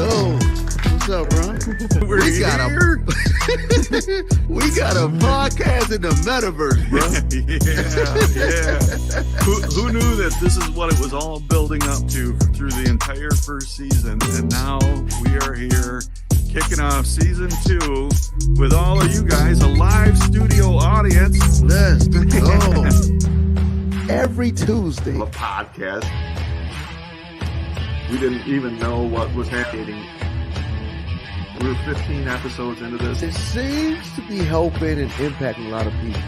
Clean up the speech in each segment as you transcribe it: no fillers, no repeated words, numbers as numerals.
So, what's up, bro? We got a podcast in the metaverse, bro. Yeah. Who knew that this is what it was all building up to through the entire first season? And now we are here kicking off season 2 with all of you guys, a live studio audience. Let's go. Every Tuesday. A podcast. We didn't even know what was happening. We're 15 episodes into this. It seems to be helping and impacting a lot of people.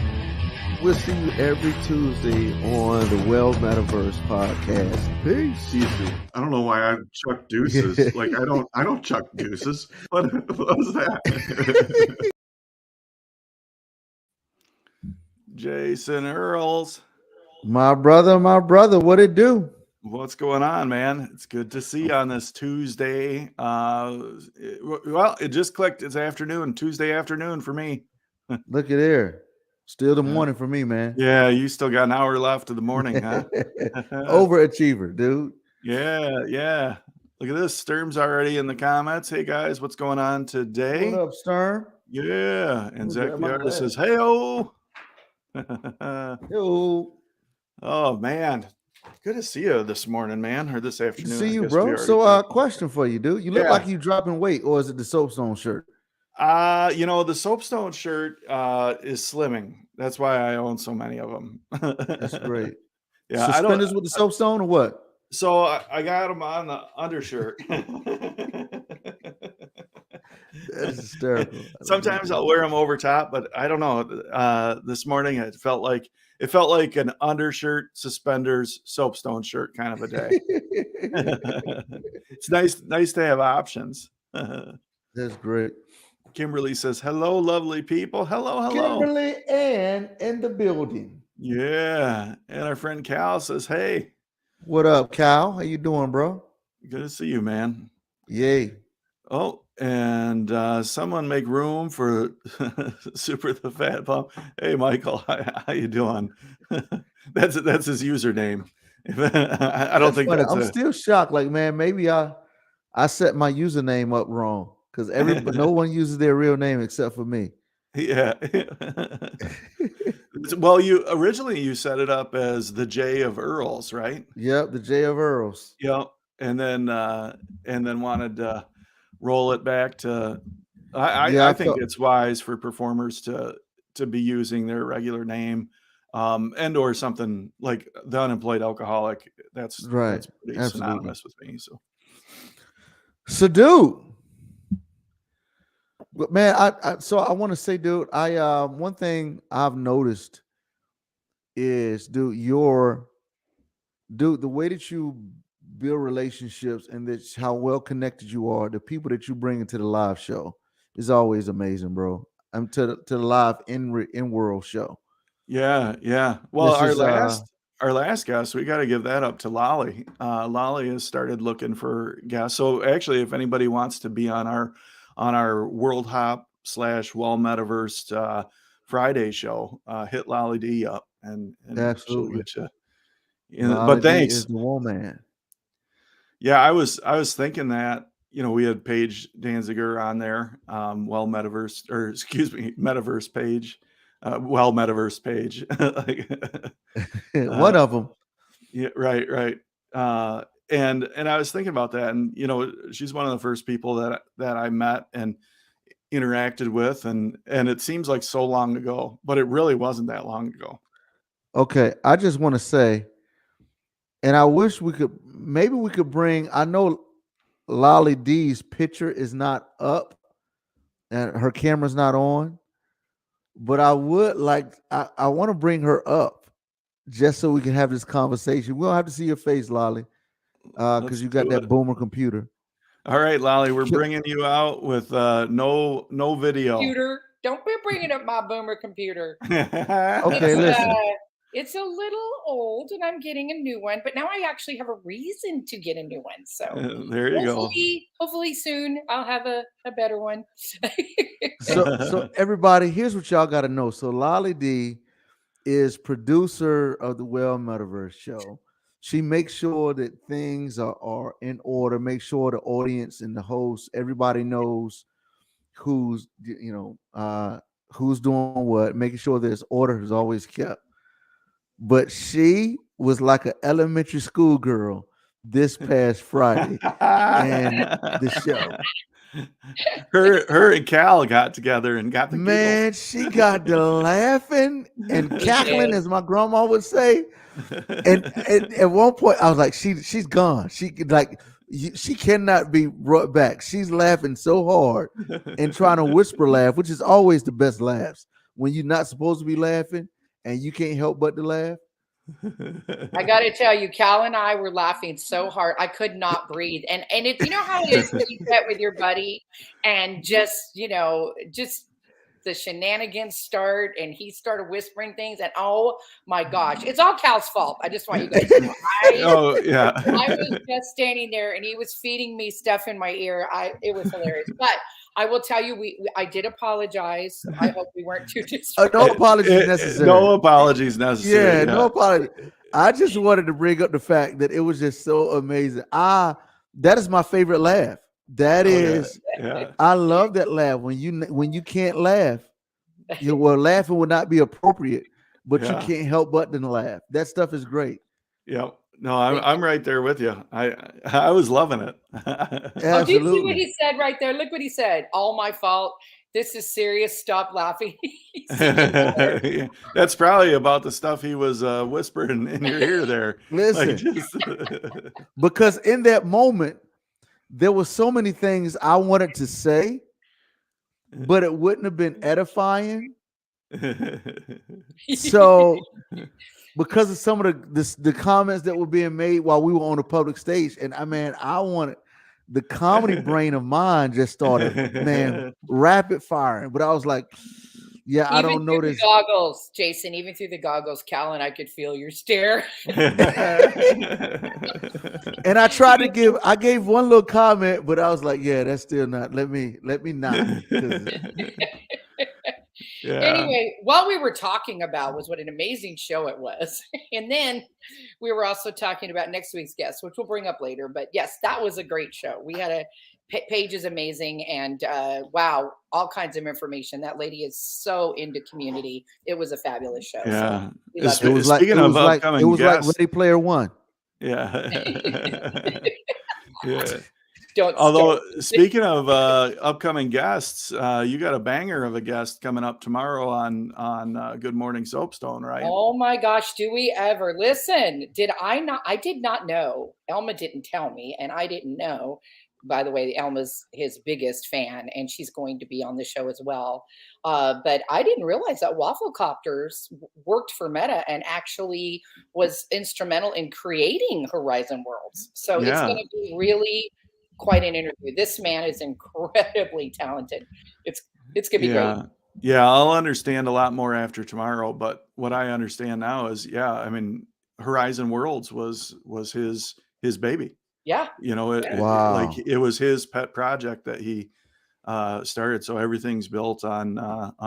We'll see you every Tuesday on the MetaVersed podcast. Peace. Easy. I don't know why I chuck deuces. Like I don't chuck deuces. What was that? Jason Earls. My brother, what it do? What's going on, man? It's good to see you on this Tuesday. It just clicked. It's afternoon, Tuesday afternoon for me. Look at there. Still the morning for me, man. Yeah, you still got an hour left of the morning, huh? Overachiever, dude. Yeah. Look at this. Sturm's already in the comments. Hey, guys, what's going on today? What up, Sturm? Yeah. And Zach the artist says, hey-o. Yo. Oh, man. Good to see you this morning, man, or this afternoon. Good to see you, bro. So, question for you, dude. You look like you dropping weight, or is it the Soapstone shirt? The Soapstone shirt is slimming. That's why I own so many of them. That's great. Yeah, suspenders with the Soapstone or what? So I got them on the undershirt. That's hysterical. Sometimes I'll wear them over top, but I don't know. This morning it felt like an undershirt, suspenders, Soapstone shirt kind of a day. It's nice to have options. That's great. Kimberly says, hello, lovely people. Hello. Kimberly Ann in the building. Yeah. And our friend Cal says, hey. What up, Cal? How you doing, bro? Good to see you, man. Yay. Oh, and someone make room for Super the Fat Pump. Hey, Michael, how you doing? That's his username. I don't think funny. I'm still shocked. Like, man, maybe I set my username up wrong because no one uses their real name except for me. Yeah. Well, you originally set it up as the J of Earls, right? Yep, the J of Earls. Yep, and then wanted to roll it back to. I think it's wise for performers to be using their regular name, and or something like the unemployed alcoholic. That's right. That's pretty synonymous with me. So, dude. But man, I want to say, dude, one thing I've noticed is, dude, the way that you build relationships and that's how well connected you are, the people that you bring into the live show is always amazing, bro. I'm to the live in world show. Yeah. Well, our last guest, we got to give that up to Lolly. Lolly has started looking for guests. So actually, if anybody wants to be on our World Hop / Metaversed Friday show, hit Lolly D up and absolutely get you. But thanks, is the woman. Yeah, I was thinking that we had Paige Danziger on there, Metaverse page, Metaverse page, one of them. Yeah, right. And I was thinking about that, and she's one of the first people that I met and interacted with, and it seems like so long ago, but it really wasn't that long ago. Okay, I just want to say, and I wish we could bring. I know Lolly D's picture is not up, and her camera's not on, but I would like. I want to bring her up just so we can have this conversation. We don't have to see your face, Lolly. Because you got that boomer computer. All right, Lolly, we're bringing you out with no video. Computer, don't be bringing up my boomer computer. Okay, listen. It's a little old, and I'm getting a new one. But now I actually have a reason to get a new one. So there you go. Hopefully soon I'll have a better one. So everybody, here's what y'all got to know. So Lolly D is producer of the Metaverse show. she makes sure that things are in order, make sure the audience and the host, everybody knows who's who's doing what, making sure there's order is always kept. But she was like an elementary school girl this past Friday and the show. Her and Cal got together and got the giggles. Man, she got to laughing and cackling, as my grandma would say. And at one point, I was like, she's gone. She cannot be brought back. She's laughing so hard and trying to whisper laugh, which is always the best laughs when you're not supposed to be laughing and you can't help but to laugh. I got to tell you, Cal and I were laughing so hard I could not breathe. And it, you know how it is when you get with your buddy and just the shenanigans start and he started whispering things and oh my gosh, it's all Cal's fault. I just want you guys to know. Oh yeah. I was just standing there and he was feeding me stuff in my ear. It was hilarious. But I will tell you, I did apologize. I hope we weren't too no apologies necessary. No apologies necessary. Yeah, no apology. I just wanted to bring up the fact that it was just so amazing. That is my favorite laugh. That is, I love that laugh when you can't laugh. Laughing would not be appropriate, but you can't help but to laugh. That stuff is great. Yep. No, I'm right there with you. I was loving it. Oh, do you see what he said right there? Look what he said. All my fault. This is serious. Stop laughing. That's probably about the stuff he was whispering in your ear there. Listen, because in that moment, there were so many things I wanted to say, but it wouldn't have been edifying. So, because of some of the comments that were being made while we were on the public stage, and I wanted the comedy brain of mine just started, man, rapid firing. But I was like, yeah, I don't know this. Goggles, Jason, even through the goggles, Cal and I could feel your stare. And I gave one little comment, but I was like, yeah, that's still not. Let me not. Yeah. Anyway, what we were talking about was what an amazing show it was. And then we were also talking about next week's guest, which we'll bring up later. But yes, that was a great show. We had Paige is amazing. And wow, all kinds of information. That lady is so into community. It was a fabulous show. Yeah. So it was like Ready Player One. Yeah. Yeah. Speaking of upcoming guests, you got a banger of a guest coming up tomorrow on Good Morning Soapstone, right? Oh my gosh, do we ever? Listen, I did not know. Elma didn't tell me, and I didn't know. By the way, Elma's his biggest fan, and she's going to be on the show as well. But I didn't realize that Wafflecopters worked for Meta and actually was instrumental in creating Horizon Worlds. So it's going to be really quite an interview. This man is incredibly talented. It's gonna be great. Yeah, I'll understand a lot more after tomorrow, but what I understand now is I mean, Horizon Worlds was his baby. Yeah. Like it was his pet project that he started, so everything's built on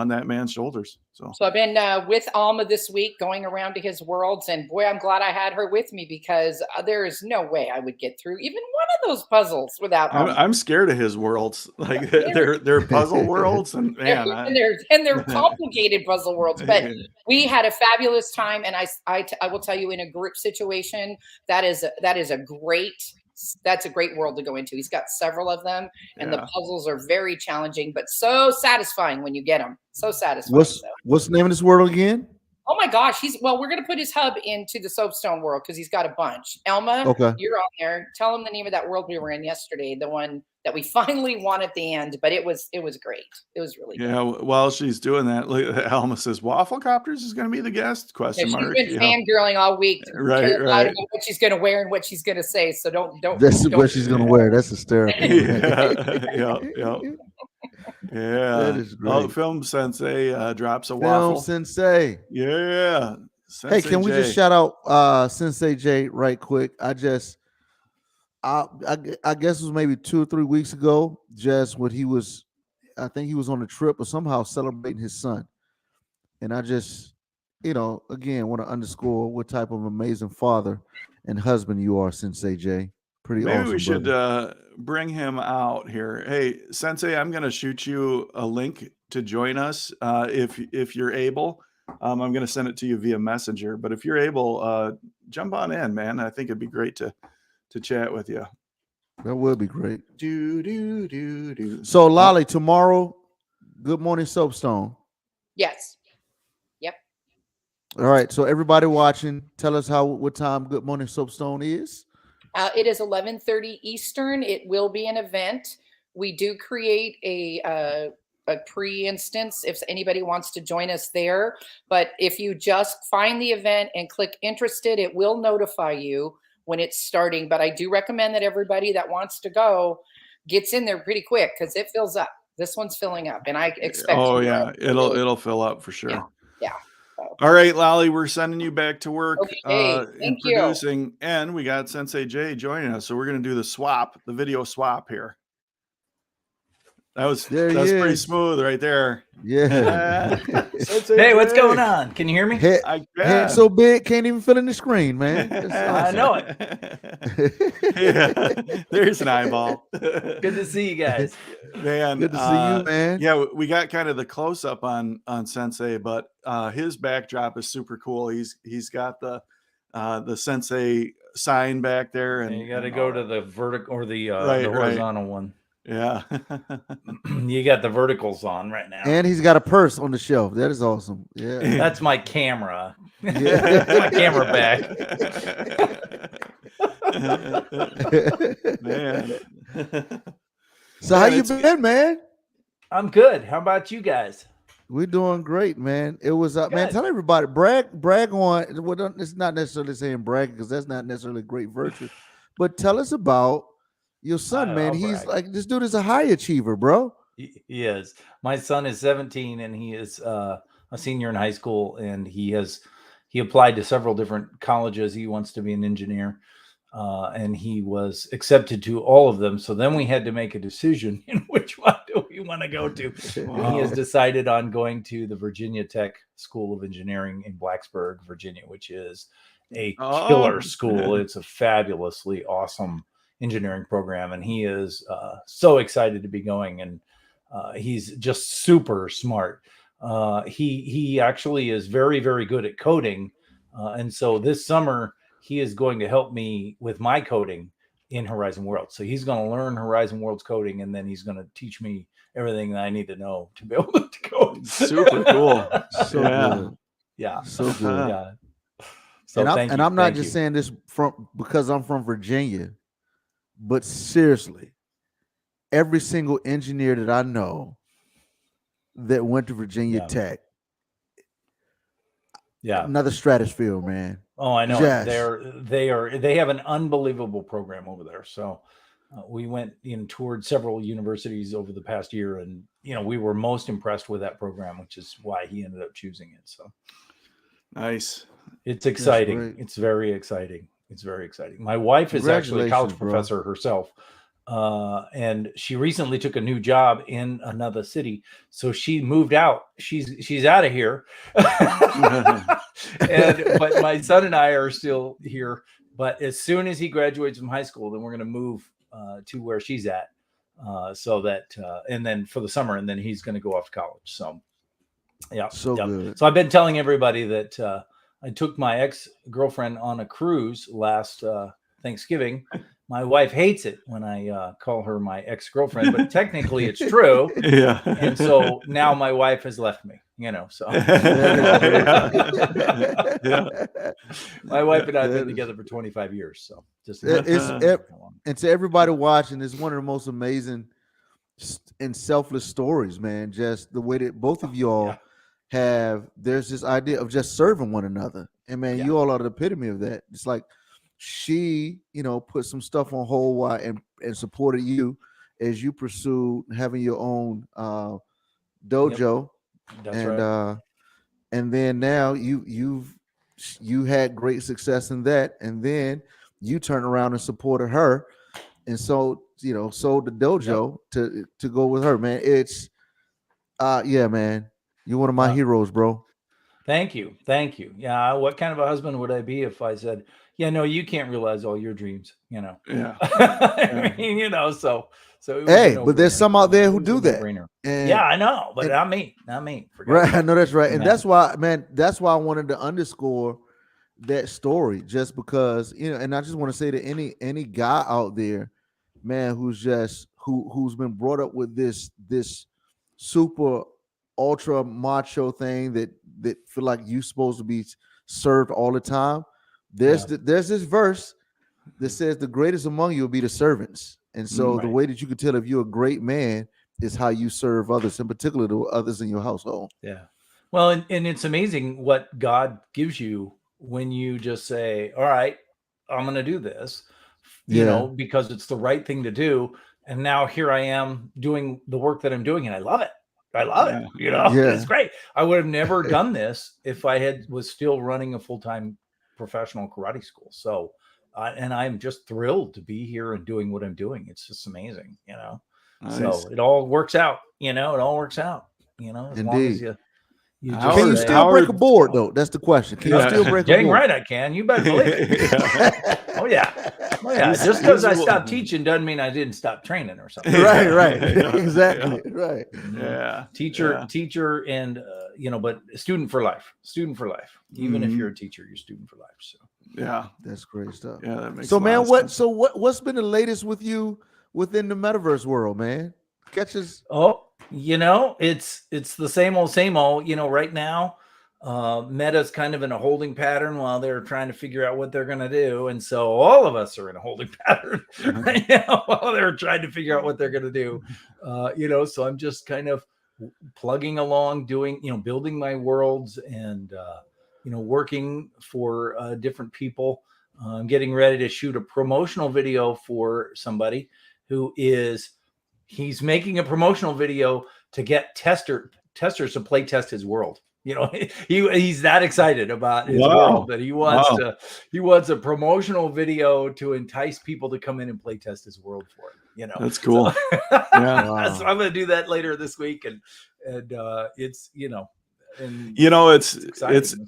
that man's shoulders. So I've been with Alma this week, going around to his worlds, and boy, I'm glad I had her with me because there is no way I would get through even one of those puzzles without Alma. I'm scared of his worlds, like they're puzzle worlds, and man, they're complicated puzzle worlds. But we had a fabulous time, and I will tell you, in a group situation, that's a great world to go into. He's got several of them, and the puzzles are very challenging, but so satisfying when you get them. So satisfying. What's the name of this world again? Oh my gosh, we're going to put his hub into the Soapstone world because he's got a bunch. Elma, you're on there. Tell him the name of that world we were in yesterday, the one that we finally won at the end, but it was great. It was really good. Yeah, while she's doing that, Elma says Wafflecopters is going to be the guest? Question mark. She's been fangirling all week. Right. About what she's going to wear and what she's going to say. So don't. That's what she's going to wear. That's hysterical. Yeah. That is great. Film Sensei drops a Film waffle. Sensei. Yeah. Sensei can we just shout out Sensei J right quick? I guess it was maybe 2 or 3 weeks ago, just when I think he was on a trip or somehow celebrating his son. And I just, again, want to underscore what type of amazing father and husband you are, Sensei Jay. Pretty Maybe awesome, we should brother. bring him out here. Hey, Sensei, I'm going to shoot you a link to join us if you're able. I'm going to send it to you via Messenger. But if you're able, jump on in, man. I think it'd be great to chat with you. That would be great. Do. So, Lolly, tomorrow, Good Morning Soapstone. Yes. Yep. All right. So, everybody watching, tell us what time Good Morning Soapstone is. It is 11:30 Eastern. It will be an event. We do create a pre-instance if anybody wants to join us there. But if you just find the event and click interested, it will notify you when it's starting. But I do recommend that everybody that wants to go gets in there pretty quick because it fills up. This one's filling up, and I expect. Oh yeah, it'll fill up for sure. Yeah. All right, Lolly, we're sending you back to work in producing, and we got Sensei Jay joining us. So we're going to do the video swap here. That's pretty smooth right there. Yeah. Hey, what's going on? Can you hear me? Head so big, can't even fit in the screen, man. I know it. Yeah, there's an eyeball. Good to see you guys. Man, good to see you, man. Yeah, we got kind of the close up on Sensei, but his backdrop is super cool. He's got the Sensei sign back there, and you got to go to the vertical or the horizontal one. Yeah. You got the verticals on right now. And he's got a purse on the shelf. That is awesome. Yeah. That's my camera. Yeah. My camera bag. Man. So how you been, man? I'm good. How about you guys? We're doing great, man. It was man, tell everybody, brag on. Well, it's not necessarily saying brag because that's not necessarily a great virtue, but tell us about your son, man. He's like, this dude is a high achiever, bro. He is. My son is 17 and he is a senior in high school, and he applied to several different colleges. He wants to be an engineer, and he was accepted to all of them. So then we had to make a decision in which one do we want to go to. Wow. And he has decided on going to the Virginia Tech School of Engineering in Blacksburg, Virginia, which is a killer school. It's a fabulously awesome engineering program, and he is so excited to be going, and he's just super smart. He actually is very, very good at coding, and so this summer he is going to help me with my coding in Horizon Worlds. So he's going to learn Horizon Worlds coding, and then he's going to teach me everything that I need to know to be able to code. Super cool. So good. Yeah, so good. Yeah. So I'm not just saying this because I'm from Virginia. But seriously, every single engineer that I know that went to Virginia Tech, another stratosphere, man. Oh, I know. Yes. They have an unbelievable program over there. So we went and toured several universities over the past year, and we were most impressed with that program, which is why he ended up choosing it. So nice. It's exciting. It's very exciting. It's very exciting. My wife is actually a college professor herself, and she recently took a new job in another city. So she moved out. She's out of here. But my son and I are still here. But as soon as he graduates from high school, then we're going to move to where she's at. So that and then for the summer, and then he's going to go off to college. So yeah, good. So I've been telling everybody that. I took my ex-girlfriend on a cruise last Thanksgiving. My wife hates it when I call her my ex-girlfriend, but technically it's true. Yeah. And so now my wife has left me, so. My wife and I have been together for 25 years. So just and to everybody watching, it's one of the most amazing and selfless stories, man. Just the way that both of you all there's this idea of just serving one another, and man, you all are the epitome of that. It's like she put some stuff on hold and supported you as you pursued having your own dojo. That's right. And then now you had great success in that, and then you turn around and supported her, and so sold the dojo to go with her, man. It's man, you're one of my heroes, bro. Thank you. Thank you. Yeah. What kind of a husband would I be if I said, yeah, no, you can't realize all your dreams, Yeah. I mean, so it was Hey, a but there's no-brainer. some out there It who was do a that. no-brainer. And, Yeah, I know, but and- not me. For right. God's I know that's right. sake. And Yeah. that's why, man, that's why I wanted to underscore that story, just because, and I just want to say to any guy out there, man, who's been brought up with this super ultra macho thing that feel like you supposed to be served all the time. There's this verse that says the greatest among you will be the servants. And so the Right. way that you can tell if you're a great man is how you serve others, in particular to others in your household. Yeah. Well, and it's amazing what God gives you when you just say, all right, I'm going to do this, because it's the right thing to do. And now here I am doing the work that I'm doing, and I love it. It's great. I would have never done this if I was still running a full-time professional karate school. So, and I'm just thrilled to be here and doing what I'm doing. It's just amazing, Nice. So it all works out, it all works out, as long as you can you still break a board though? That's the question. Can you still break a board? Dang right I can. You better believe it. Oh yeah. Just because I stopped teaching doesn't mean I didn't stop training or something. Right. Exactly. Right. Yeah. Teacher, and but student for life. Even if you're a teacher, you're student for life. So yeah, that's great stuff. Yeah, that makes so, man. sense. What's been the latest with you within the metaverse world, man? Catches. Oh, it's the same old. Right now, Meta's kind of in a holding pattern while they're trying to figure out what they're going to do. And so all of us are in a holding pattern right now while they're trying to figure out what they're going to do. So I'm just kind of plugging along, doing, building my worlds and, working for different people. I'm getting ready to shoot a promotional video for somebody he's making a promotional video to get testers to play test his world. He's that excited about his world that he wants a promotional video to entice people to come in and play test his world for him. That's cool. So, yeah. So I'm going to do that later this week. And it's,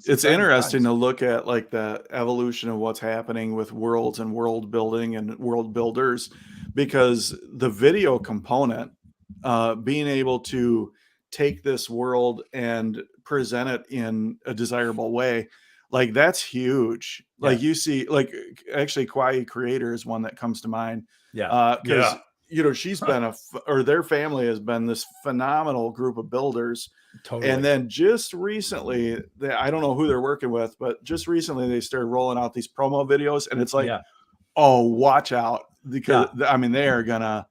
it's interesting to look at like the evolution of what's happening with worlds and world building and world builders, because the video component, being able to take this world and present it in a desirable way, like that's huge. Yeah. Like you see, like actually Kawaii Creator is one that comes to mind. Yeah. Because she's been or their family has been this phenomenal group of builders. Totally. And then just recently, I don't know who they're working with, but just recently they started rolling out these promo videos, and it's like, oh, watch out, because I mean they're gonna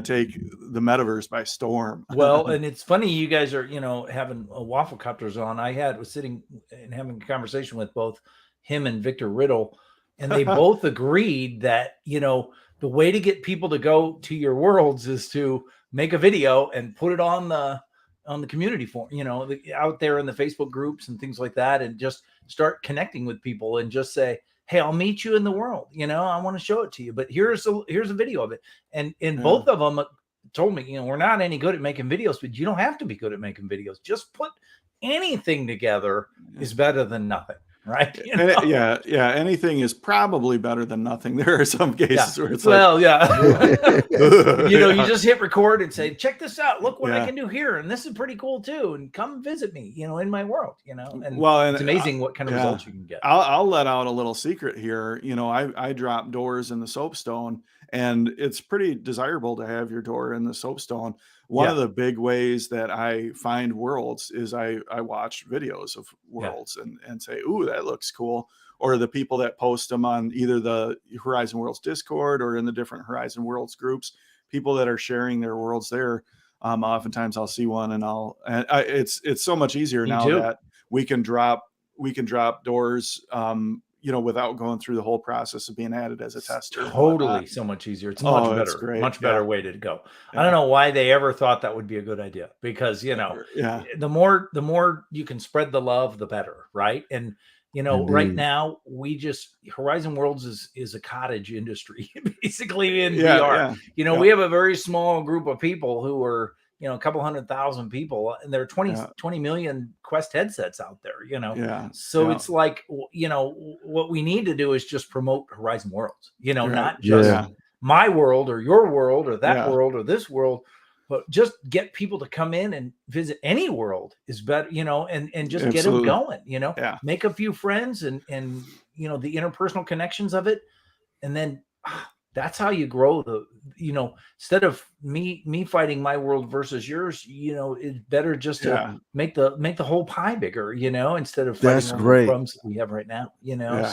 take the metaverse by storm. Well, and it's funny you guys are having a waffle copters on. Was sitting and having a conversation with both him and Victor Riddle, and they both agreed that the way to get people to go to your worlds is to make a video and put it on the community forum, out there in the Facebook groups and things like that, and just start connecting with people and just say, hey, I'll meet you in the world. I want to show it to you, but here's a video of it. And both of them told me, we're not any good at making videos, but you don't have to be good at making videos. Just put anything together is better than nothing. Right. Anything is probably better than nothing. There are some cases where it's you just hit record and say, check this out. Look what I can do here. And this is pretty cool too. And come visit me, in my world, and it's amazing what kind of results you can get. I'll let out a little secret here. I drop doors in the soapstone, and it's pretty desirable to have your door in the soapstone. One of the big ways that I find worlds is I watch videos of worlds and say, ooh, that looks cool. Or the people that post them on either the Horizon Worlds Discord or in the different Horizon Worlds groups, people that are sharing their worlds there. Oftentimes I'll see one and it's so much easier now that we can drop doors, without going through the whole process of being added as a tester. Totally. So much easier. It's much better way to go. I don't know why they ever thought that would be a good idea, because, the more you can spread the love, the better. Right. And, Indeed. Right now Horizon Worlds is a cottage industry, basically in VR. We have a very small group of people who are, a couple 100,000 people, and there are 20 million Quest headsets out there, So it's like, what we need to do is just promote Horizon Worlds, not just my world or your world or that world or this world, but just get people to come in and visit any world is better, and just get them going, make a few friends and the interpersonal connections of it. And then that's how you grow instead of me fighting my world versus yours, it's better just to make the whole pie bigger, instead of fighting over the crumbs that we have right now,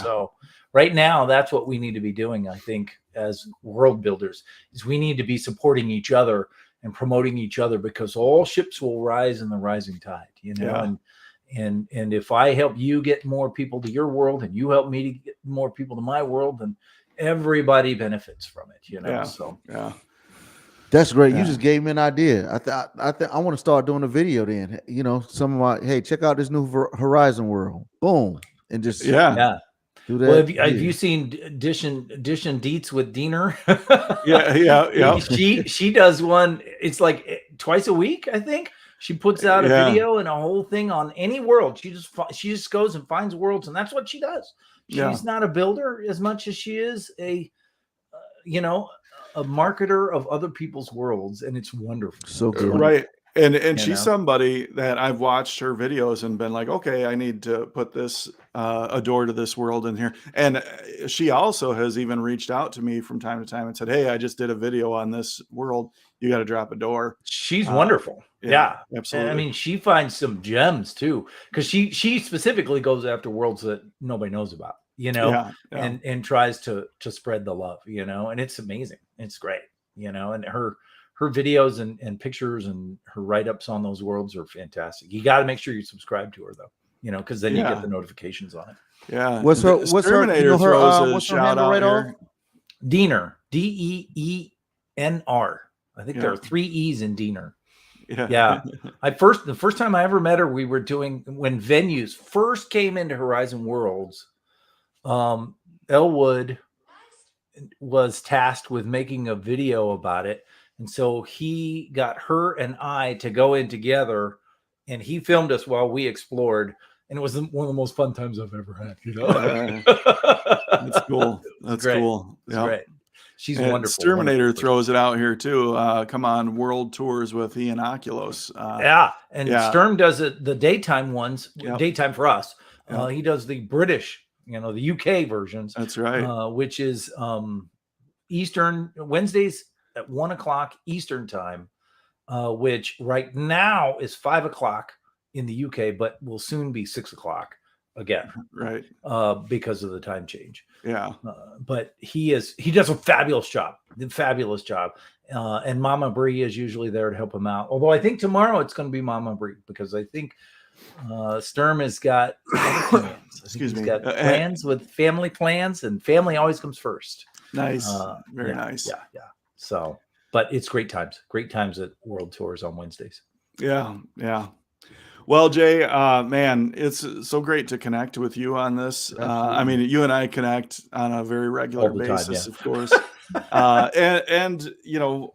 So right now, that's what we need to be doing, I think, as world builders, is we need to be supporting each other and promoting each other, because all ships will rise in the rising tide, and if I help you get more people to your world and you help me to get more people to my world, then everybody benefits from it, So that's great. You just gave me an idea. I want to start doing a video then, hey, check out this new Horizon world, boom, and just do that. Well, have you seen Dish and Deets with Diener? She does one. It's like twice a week, I think. She puts out a video and a whole thing on any world. She just goes and finds worlds, and that's what she does. She's not a builder as much as she is a marketer of other people's worlds, and it's wonderful. So good. Right. And she's somebody that I've watched her videos and been like, okay, I need to put this a door to this world in here. And she also has even reached out to me from time to time and said, hey, I just did a video on this world. You got to drop a door. She's wonderful. Yeah, absolutely. And, I mean, she finds some gems too, because she specifically goes after worlds that nobody knows about, and tries to spread the love, and it's amazing. It's great, and her videos and pictures and her write-ups on those worlds are fantastic. You got to make sure you subscribe to her though, because then you get the notifications on it. Yeah. What's her shout out here? Diener, Deeenr. I think there are 3 E's in Diener. Yeah. The first time I ever met her, we were doing, when venues first came into Horizon Worlds, Elwood was tasked with making a video about it. And so he got her and I to go in together, and he filmed us while we explored. And it was one of the most fun times I've ever had, That's cool. That's cool. It's great. She's wonderful. Exterminator throws it out here too. Come on, world tours with Ian Oculos. Sturm does it, the daytime ones, daytime for us. He does the British, the UK versions. That's right. Which is Eastern Wednesdays at 1:00 Eastern time, which right now is 5:00 in the UK, but will soon be 6:00 again, right? Because of the time change. Yeah. But he does a fabulous job, and Mama Bree is usually there to help him out. Although I think tomorrow it's going to be Mama Bree, because I think Sturm has got he's got plans with family plans, and family always comes first. Nice. Very nice. Yeah. So, but it's great times at World Tours on Wednesdays. Yeah. Well, Jay, man, it's so great to connect with you on this. I mean, you and I connect on a very regular basis, of course. And you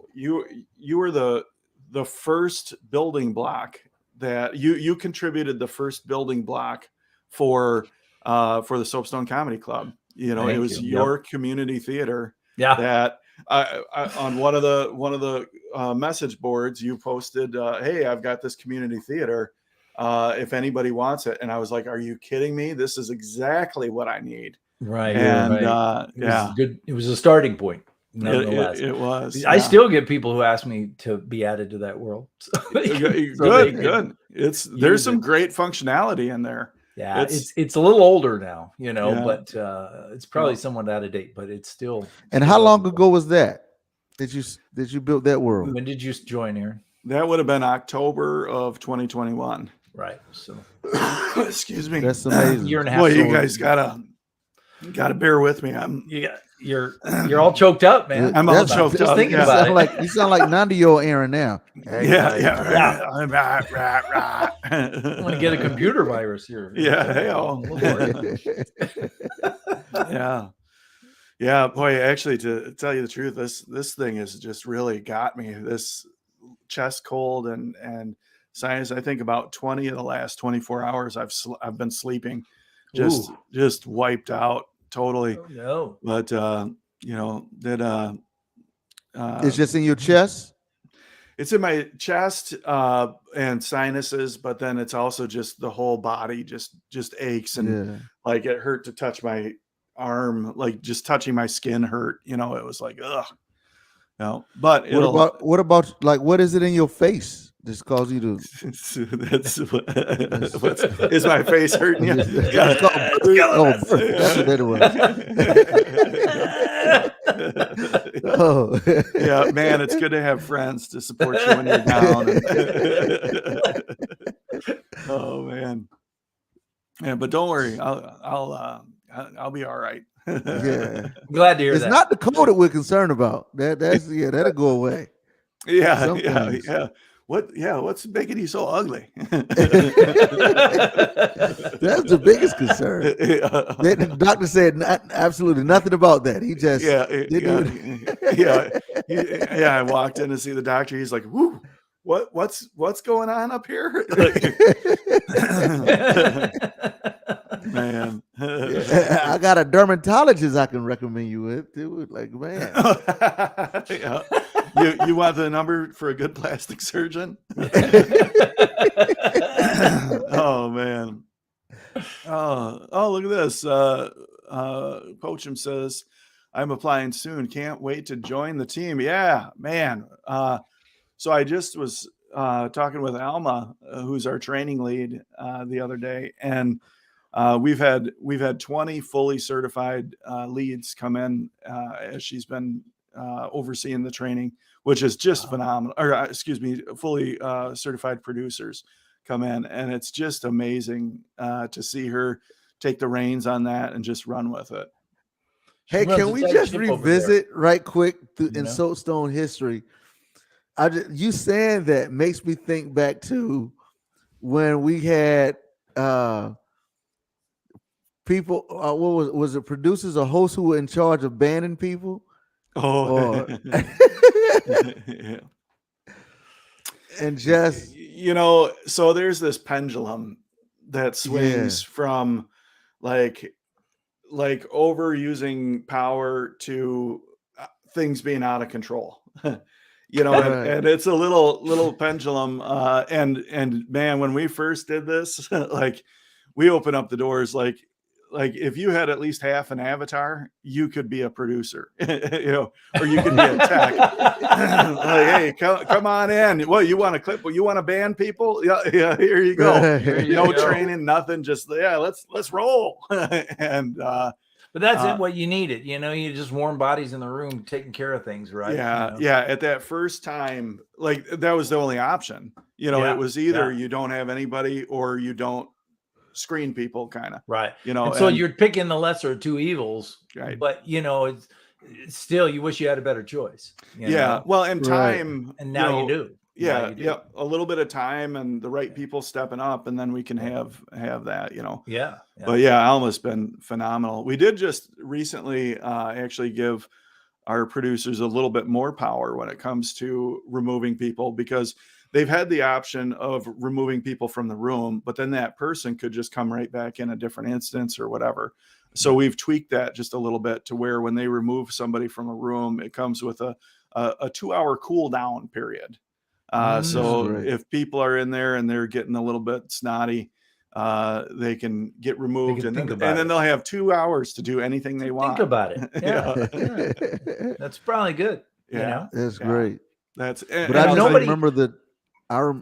were the first building block that you contributed the first building block for the Soapstone Comedy Club. It was your community theater. Yeah. That on one of the message boards you posted, hey, I've got this community theater. If anybody wants it. And I was like, are you kidding me? This is exactly what I need. Right. And was good. It was a starting point. It was. I still get people who ask me to be added to that world. Good. There's some great functionality in there. Yeah, it's a little older now, but it's probably somewhat out of date, but it's still. And how long ago was that? Did you build that world? When did you join, Aaron? That would have been October of 2021. Right. So, excuse me. That's amazing. Year and a half. Boy, you guys gotta bear with me. You're all choked up, man. I'm all choked up. Just thinking about it. You sound like 90-year-old Aaron now. Yeah. I'm gonna get a computer virus here. Yeah. Boy, actually, to tell you the truth, this thing has just really got me. This chest cold and sinus. I think about 20 of the last 24 hours I've been sleeping, just wiped out totally. Oh, no. But you know, that It's just in your chest. it's in my chest and sinuses, but then it's also just the whole body just aches, and like it hurt to touch my arm, like just touching my skin hurt. You know, it was like, ugh. No, but what about like what is it in your face that's causing you to? That's is my face hurting you? It's called birth. That's what it was. Oh yeah, man, it's good to have friends to support you when you're down. Oh man, yeah, but don't worry, I'll be all right. Yeah, I'm glad to hear it's that. not the cold that we're concerned about. That'll go away. Yeah. What's making you so ugly? That's the biggest concern. The doctor said absolutely nothing about that. He just I walked in to see the doctor. He's like, "Whoo, what's going on up here?" Man, I got a dermatologist I can recommend you with too. Like, man, yeah. You want the number for a good plastic surgeon? Oh man. Oh, look at this. Poachum says, I'm applying soon. Can't wait to join the team. Yeah, man. So I just was talking with Alma, who's our training lead, the other day, and we've had 20 fully certified leads come in as she's been overseeing the training, which is just phenomenal. Or excuse me, fully certified producers come in, and it's just amazing to see her take the reins on that and just run with it. Hey, can we just revisit right quick in Soapstone history? You saying that makes me think back to when we had people. What was it? Producers or hosts who were in charge of banning people? Oh, yeah. And just so there's this pendulum that swings from like overusing power to things being out of control. And it's a little pendulum. And man, when we first did this, like we open up the doors, like if you had at least half an avatar, you could be a producer, or you could be a tech. Like, hey, come on in. What, you want a clip? Well, you want to ban people? Yeah. Here you go. No training, nothing. Just let's roll. And but that's what you needed. You just warm bodies in the room, taking care of things, right? Yeah. At that first time, like that was the only option. It was either you don't have anybody or you don't screen people, kind of, right? And so you're picking the lesser of two evils, right? But it's still, you wish you had a better choice. Well, and time, right. And now you do. Yeah, a little bit of time and the right people stepping up, and then we can have that, Yeah. But Alma's been phenomenal. We did just recently actually give our producers a little bit more power when it comes to removing people, because they've had the option of removing people from the room, but then that person could just come right back in a different instance or whatever. So we've tweaked that just a little bit to where when they remove somebody from a room, it comes with a 2-hour cool down period. So if people are in there and they're getting a little bit snotty, they can get removed, and then they'll have 2 hours to do anything they want. Think about it. Yeah. That's probably good. Yeah, that's great. But I just remember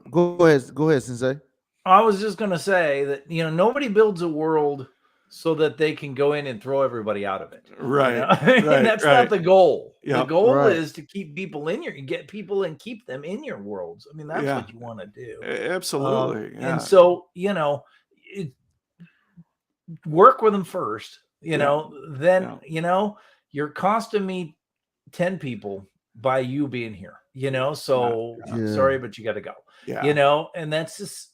go ahead, Sensei. I was just going to say that, nobody builds a world so that they can go in and throw everybody out of it. Right. And that's not the goal. Yep. The goal is to keep people in get people and keep them in your worlds. I mean, that's what you want to do. Absolutely. And so, work with them first, then, you're costing me 10 people by you being here, so I'm sorry, but you got to go, and that's just,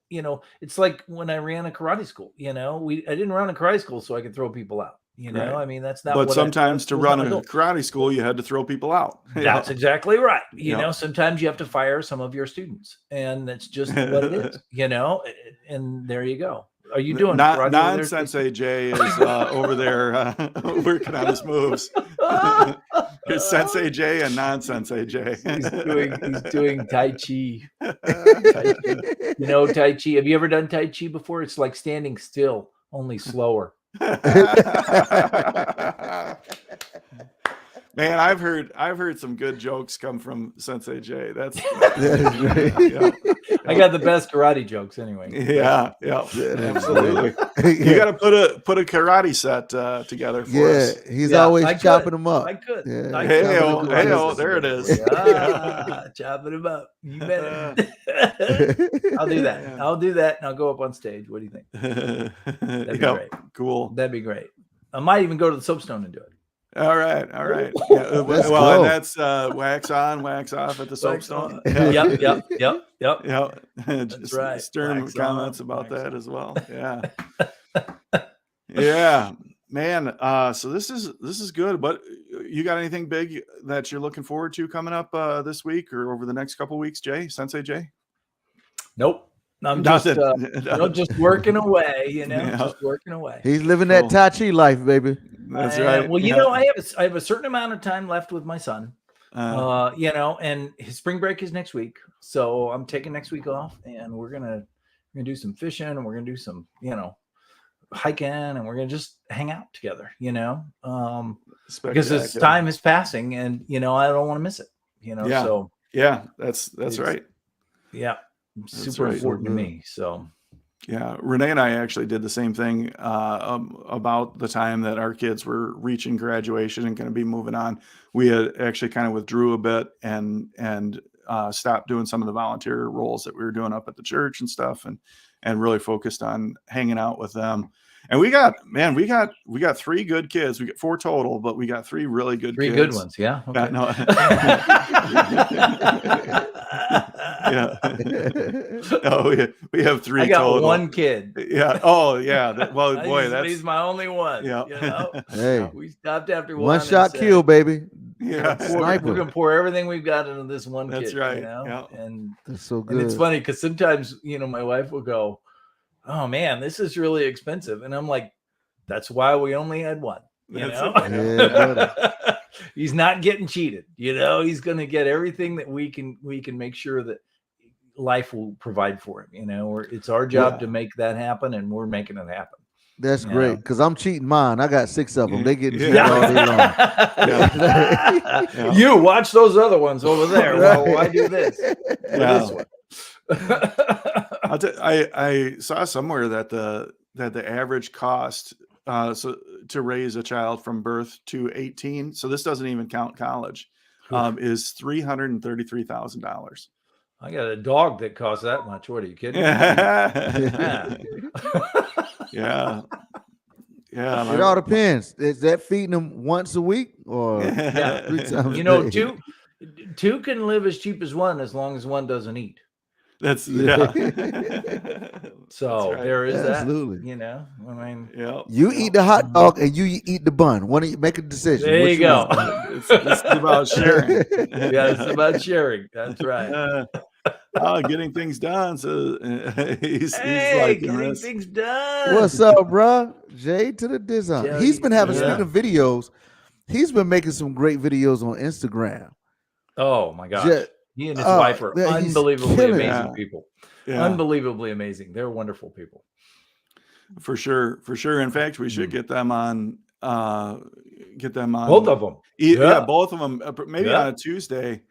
it's like when I ran a karate school, I didn't run a karate school so I could throw people out. You know, Right. I mean, that's not. But what sometimes to was run not a adult. karate school, you had to throw people out. That's exactly right. You Yeah. know, sometimes you have to fire some of your students, and that's just what it is. You know, and there you go. Are you doing karate over there, Non-Sensei Jay is over there working on his moves. Here's Sensei Jay and non-Sensei Jay. He's doing Tai Chi. Tai Chi. You know, Tai Chi. Have you ever done Tai Chi before? It's like standing still, only slower. Man, I've heard some good jokes come from Sensei Jay. That's great. Yeah. I got the best karate jokes anyway. Yeah, absolutely. You got to put a karate set together for us. He's always chopping them up. I could. Yeah. Hey, there it is. Chopping them up. You bet. I'll do that. Yeah. I'll do that, and I'll go up on stage. What do you think? That'd be great. Cool. That'd be great. I might even go to the soapstone and do it. All right. Yeah, well, and that's wax on, wax off at the soapstone. Yep. Yeah. That's right. Stern Wax comments on, about wax that on. as well. Yeah. Yeah, man. So this is good. But you got anything big that you're looking forward to coming up this week or over the next couple weeks, Sensei Jay? Nope. I'm just just working away, you know, just working away. He's living that Tai Chi life, baby. That's right. Well, you know, I have a certain amount of time left with my son. You know, and his spring break is next week, so I'm taking next week off, and we're gonna do some fishing, and we're gonna do some, you know, hiking, and we're gonna just hang out together, you know, because this time is passing, and you know, I don't want to miss it, you know. Yeah. So yeah, that's right. Yeah, super important to me. So. Yeah, Renee and I actually did the same thing about the time that our kids were reaching graduation and going to be moving on. We had actually kind of withdrew a bit and stopped doing some of the volunteer roles that we were doing up at the church and stuff, and really focused on hanging out with them. And we got 3 good kids. We got 4 total, but we got 3 really good kids. 3 good ones, yeah. Okay. Yeah. No, we have 3 I got total. 1 kid. Yeah. Oh, yeah. Well, boy, he's my only one. Yeah. You know? Hey, we stopped after one shot kill, baby. Yeah. We're gonna pour everything we've got into this one kid. That's right. You know? Yeah. And that's so good. And it's funny because sometimes, you know, my wife will go, "Oh man, this is really expensive," and I'm like, "That's why we only had 1." You know, Yeah, he's not getting cheated. You know, he's going to get everything that we can make sure that life will provide for him. You know, it's our job to make that happen, and we're making it happen. That's great because I'm cheating mine. I got 6 of them. They get cheated all day long. You watch those other ones over there. Well, why do this? This one. I saw somewhere that the average cost to raise a child from birth to 18, so this doesn't even count college, is $333,000. I got a dog that costs that much. What are you kidding? Yeah. It all depends. Is that feeding them once a week or 3 times you know, a day? two can live as cheap as 1 as long as 1 doesn't eat. That's So That's right. there is that. Absolutely. You know, I mean, you eat the hot dog and you eat the bun. Why don't you make a decision? There you go. It's about sharing. Yeah, it's about sharing. That's right. Getting things done. So he's Hey, liking getting this. things done. What's up, bro? Jay to the design. Jay, He's been having, yeah. speaking of videos, he's been making some great videos on Instagram. Oh my gosh. Jay, He and his wife are man, he's unbelievably killing amazing it. people. Yeah, Unbelievably amazing. They're wonderful people. for sure. In fact, we should get them on. Both of them. Yeah, both of them. Maybe Yeah. on a Tuesday.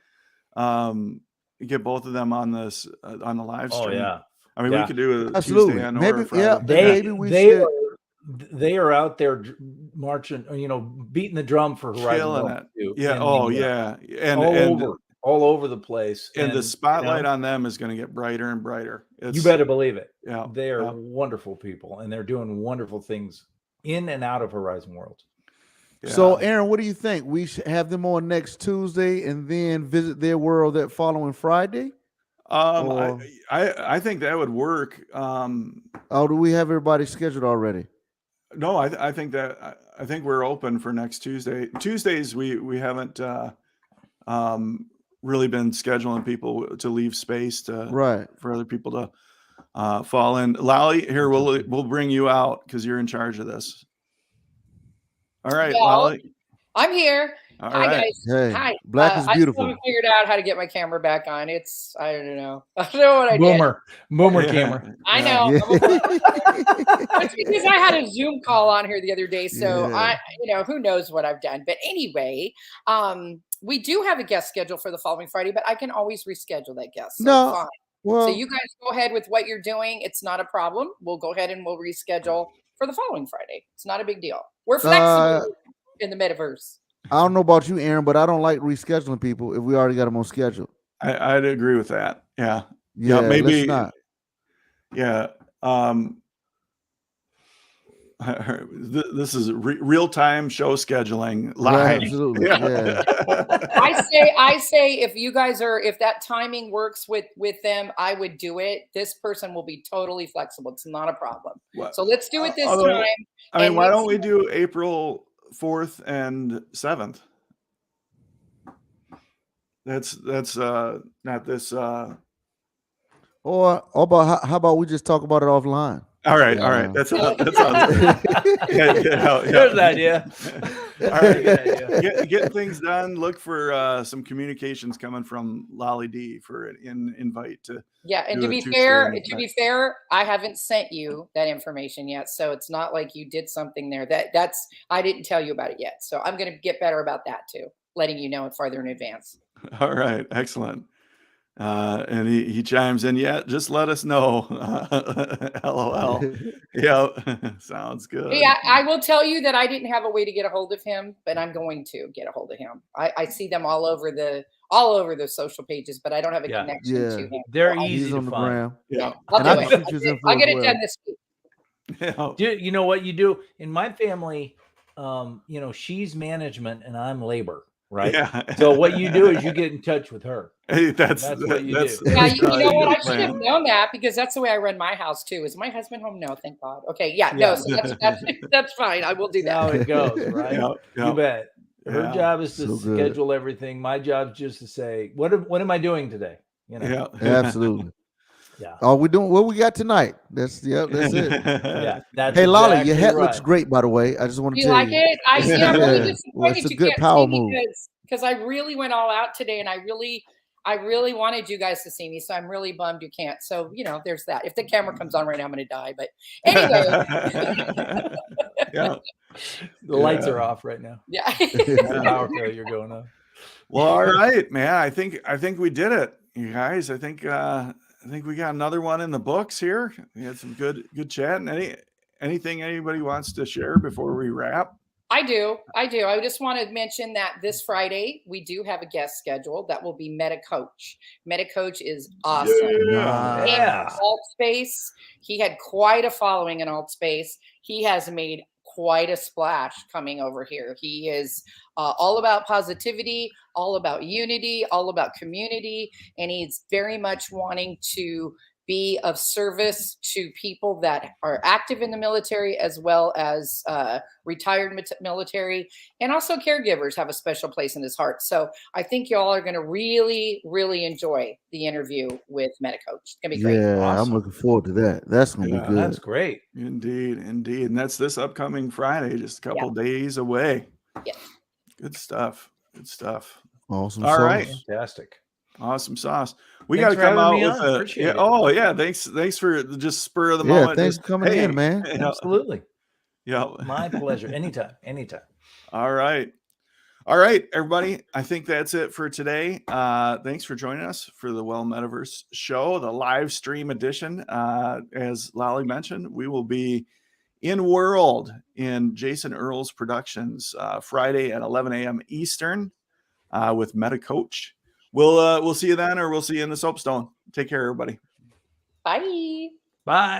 Get both of them on this on the live stream. Oh yeah. I mean, we could do a Absolutely. Tuesday on Maybe, or Friday. yeah. They we they should. they are out there marching, you know, beating the drum for Horizon Killing World it. too. Yeah. And, Yeah. all over the place. And the spotlight you know, on them is going to get brighter and brighter. you better believe it. Yeah. They are wonderful people, and they're doing wonderful things in and out of Horizon World. Yeah. So, Aaron, what do you think? We should have them on next Tuesday and then visit their world that following Friday? I think that would work. Oh, do we have everybody scheduled already? No, I think that we're open for next Tuesday. Tuesdays we haven't really been scheduling people to leave space for other people to fall in. Lolly, here we'll bring you out because you're in charge of this. All right, well, Lolly. I'm here. All Hi, right. guys. Hey, Hi. Black is I still beautiful. haven't figured out how to get my camera back on. I don't know. I don't know what I did. Boomer camera. I know. Yeah. It's because I had a Zoom call on here the other day, so who knows what I've done. But anyway, we do have a guest scheduled for the following Friday, but I can always reschedule that guest. So fine. Well, so you guys go ahead with what you're doing. It's not a problem. We'll go ahead and we'll reschedule for the following Friday. It's not a big deal. We're flexible in the metaverse. I don't know about you, Aaron, but I don't like rescheduling people if we already got them on schedule. I'd agree with that. Yeah. Yeah, maybe not. Yeah. This is real-time show scheduling live. Right, absolutely. Yeah. I say if that timing works with them, I would do it. This person will be totally flexible. It's not a problem. So let's do it this time. I mean, why don't we do April 4th and 7th? That's not this. Or how about we just talk about it offline? All right. That sounds good. There's an idea. All right, getting things done. Look for some communications coming from Lolly D for an invite to. Yeah, and to be fair, I haven't sent you that information yet, so it's not like you did something there. That's I didn't tell you about it yet, so I'm going to get better about that too, letting you know it farther in advance. All right, excellent. And he chimes in, just let us know. LOL. Yeah, sounds good. Yeah, I will tell you that I didn't have a way to get a hold of him, but I'm going to get a hold of him. I see them all over the social pages, but I don't have a connection to him. They're easy to find. Yeah, I'll get it done this week. Yeah. You know what you do in my family? She's management and I'm labor. Right. Yeah. So what you do is you get in touch with her. Hey, that's what you do. Yeah, you know what? I should have known that because that's the way I run my house too. Is my husband home? No, thank God. Okay, no, so that's fine. I will do that. That's how it goes, right? You bet. Her job is to schedule everything. My job is just to say, what am I doing today? Yeah, absolutely. Yeah. Are we doing what we got tonight? That's it. Yeah. That's hey, Lolly, your hat looks great, by the way. I just want to tell you. You like it? I'm really disappointed it's a good power move. Because I really went all out today, and I really wanted you guys to see me. So I'm really bummed you can't. So there's that. If the camera comes on right now, I'm going to die. But anyway. The lights are off right now. Yeah. The power failure going on. Well, all right, man. I think we did it, you guys. I think we got another one in the books here. We had some good chat. And anything anybody wants to share before we wrap? I do. I just want to mention that this Friday we do have a guest scheduled. That will be MetaCoach. MetaCoach is awesome. Yeah. Alt Space. He had quite a following in Alt Space. He has made quite a splash coming over here. He is all about positivity, all about unity, all about community, and he's very much wanting to be of service to people that are active in the military as well as retired military, and also caregivers have a special place in his heart. So I think y'all are going to really, really enjoy the interview with MetaCoach. It's going to be great. Yeah, awesome. I'm looking forward to that. That's going to be good. That's great. Indeed. And that's this upcoming Friday, just a couple days away. Yeah. Good stuff. Awesome. All right. Fantastic. Awesome sauce. We got to come out with thanks for just spur of the moment. Thanks for coming in, man. Absolutely. Yeah. My pleasure. Anytime. All right, everybody. I think that's it for today. Thanks for joining us for the Well Metaverse show, the live stream edition. As Lolly mentioned, we will be in World in Jason Earls Productions Friday at 11 a.m. Eastern with MetaCoach. We'll see you then, or we'll see you in the soapstone. Take care, everybody. Bye. Bye.